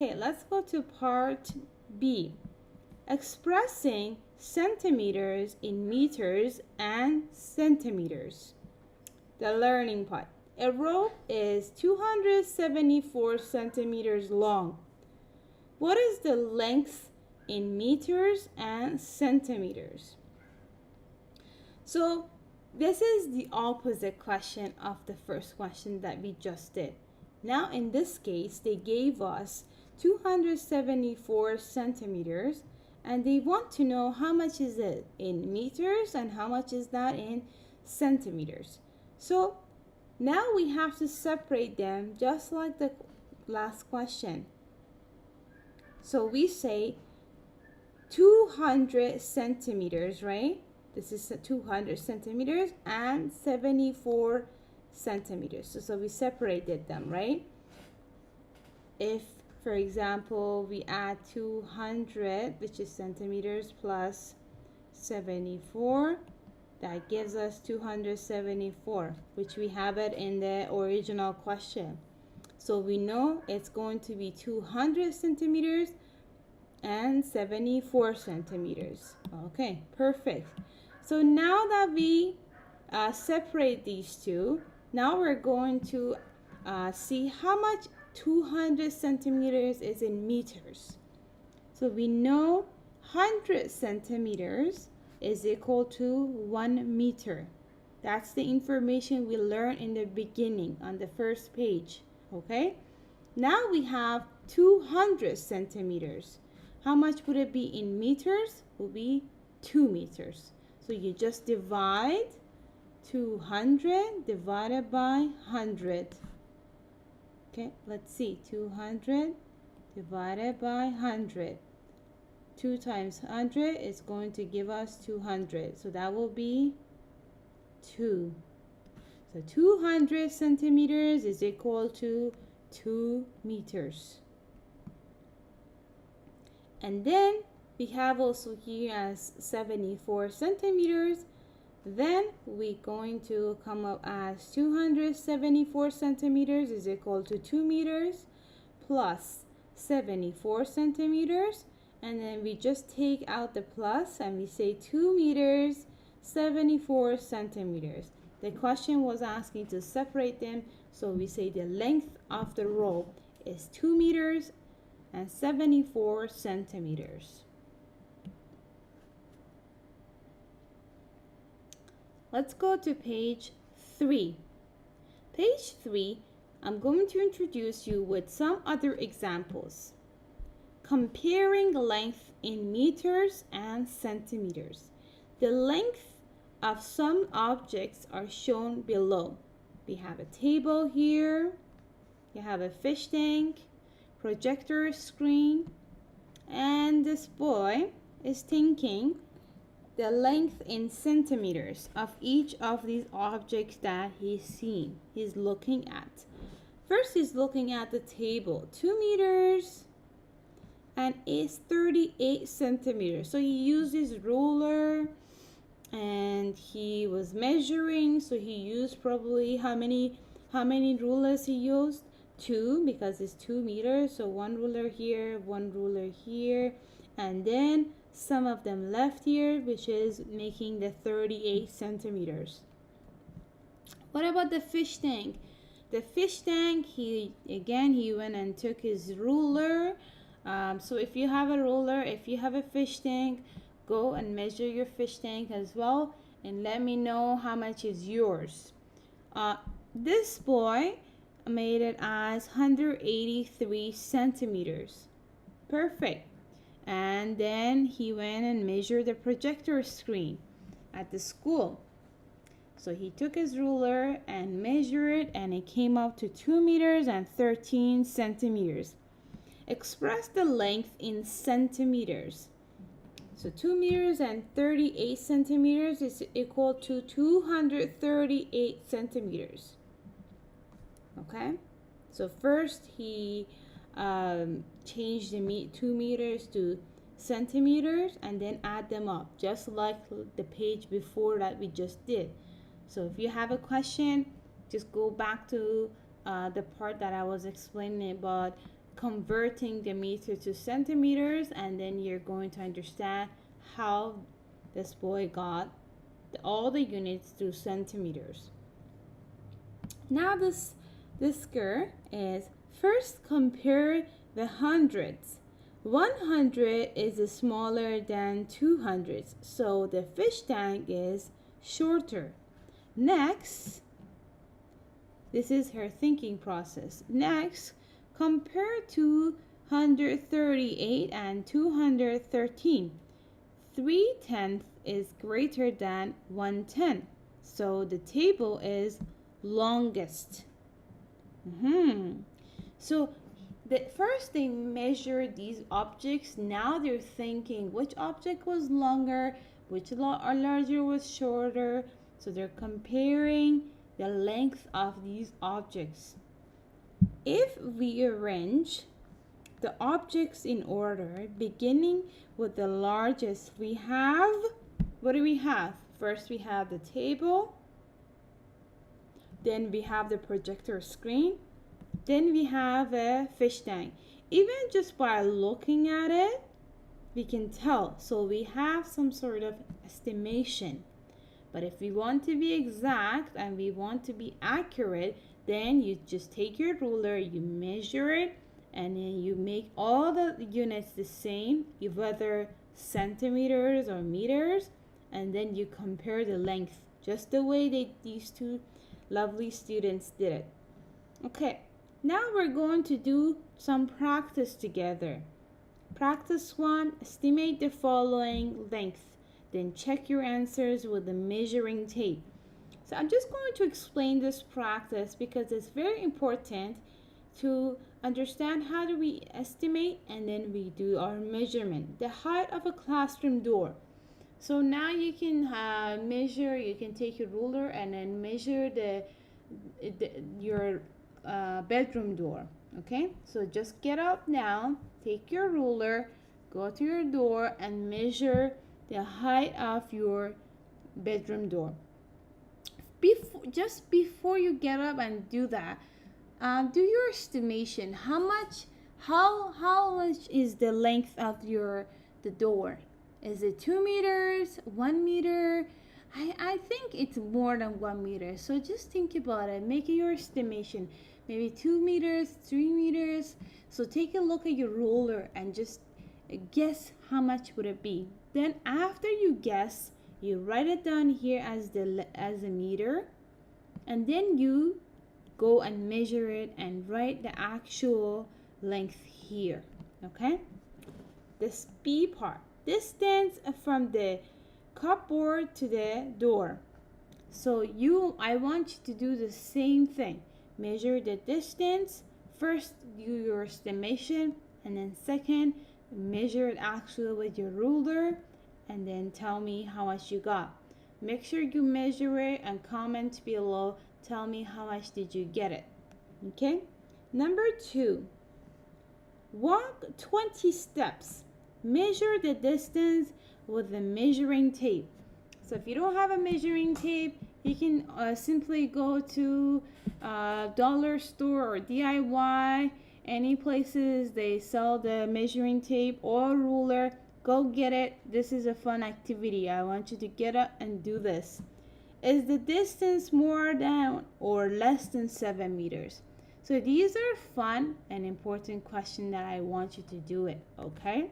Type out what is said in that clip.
Okay, let's go to part B. Expressing centimeters in meters and centimeters. The learning part. A rope is 274 centimeters long. What is the length in meters and centimeters? So this is the opposite question of the first question that we just did. Now in this case, they gave us 274 centimeters and they want to know how much is it in meters and how much is that in centimeters. So now we have to separate them just like the last question. So we say 200 centimeters, right? This is 200 centimeters and 74 centimeters. So we separated them, right? If, for example, we add 200, which is centimeters, plus 74, that gives us 274, which we have it in the original question. So we know it's going to be 200 centimeters and 74 centimeters. Okay, perfect. So now that we separate these two, now we're going to see how much 200 centimeters is in meters. So we know 100 centimeters is equal to 1 meter. That's the information we learned in the beginning on the first page. Okay, now we have 200 centimeters. How much would it be in meters? It will be 2 meters. So you just divide 200 divided by 100. Okay, let's see. 200 divided by 100. 2 times 100 is going to give us 200. So that will be 2. So 200 centimeters is equal to 2 meters. And then we have also here as 74 centimeters. Then we're going to come up as 274 centimeters is equal to 2 meters plus 74 centimeters. And then we just take out the plus and we say 2 meters, 74 centimeters. The question was asking to separate them, so we say the length of the rope is 2 meters and 74 centimeters. Let's go to page 3. Page 3, I'm going to introduce you with some other examples. Comparing length in meters and centimeters. The length of some objects are shown below. We have a table here. You have a fish tank, projector screen, and this boy is thinking the length in centimeters of each of these objects that he's looking at. First, he's looking at the table, 2 meters and it's 38 centimeters. So he used his ruler and he was measuring. So he used probably how many rulers he used? 2, because it's 2 meters. So 1 ruler here, 1 ruler here, and then some of them left here, which is making the 38 centimeters. What about the fish tank? The fish tank, he went and took his ruler. So if you have a ruler, if you have a fish tank, go and measure your fish tank as well and let me know how much is yours. This boy made it as 183 centimeters. Perfect. And then he went and measured the projector screen at the school. So he took his ruler and measured it, and it came up to 2 meters and 13 centimeters. Express the length in centimeters. So 2 meters and 38 centimeters is equal to 238 centimeters. Okay, so first he change the 2 meters to centimeters and then add them up, just like the page before that we just did. So if you have a question, just go back to the part that I was explaining about converting the meter to centimeters, and then you're going to understand how this boy got all the units to centimeters. Now this girl is first compare the hundreds. 100 is smaller than 200, so the fish tank is shorter. Next, this is her thinking process. Next, compare 238 and 213. 3/10 is greater than 1/10, so the table is longest. So first they measure these objects. Now they're thinking which object was longer, which larger was shorter. So they're comparing the length of these objects. If we arrange the objects in order, beginning with the largest, we have, what do we have? First we have the table, then we have the projector screen, then we have a fish tank. Even just by looking at it, we can tell. So we have some sort of estimation. But if we want to be exact and we want to be accurate, then you just take your ruler, you measure it, and then you make all the units the same, whether centimeters or meters, and then you compare the length, just the way these two lovely students did it. Okay, now we're going to do some practice together. Practice 1, estimate the following length. Then check your answers with the measuring tape. So I'm just going to explain this practice because it's very important to understand how do we estimate, and then we do our measurement. The height of a classroom door. So now you can measure, you can take your ruler and then measure your bedroom door. Okay, so just get up now, take your ruler, go to your door and measure the height of your bedroom door. Just before you get up and do that, do your estimation. How much is the length of the door? Is it 2 meters, 1 meter? I think it's more than 1 meter. So just think about it. Make your estimation. Maybe 2 meters, 3 meters. So take a look at your ruler and just guess how much would it be. Then after you guess, you write it down here as a meter, and then you go and measure it and write the actual length here. Okay, this B part, distance from the cupboard to the door. So I want you to do the same thing. Measure the distance. First do your estimation, and then second measure it actually with your ruler, and then tell me how much you got. Make sure you measure it and comment below. Tell me how much did you get it. Okay, number 2, walk 20 steps. Measure the distance with the measuring tape. So if you don't have a measuring tape, you can simply go to dollar store or DIY. Any places they sell the measuring tape or ruler, go get it. This is a fun activity. I want you to get up and do this. Is the distance more than or less than 7 meters? So these are fun and important questions that I want you to do it, okay?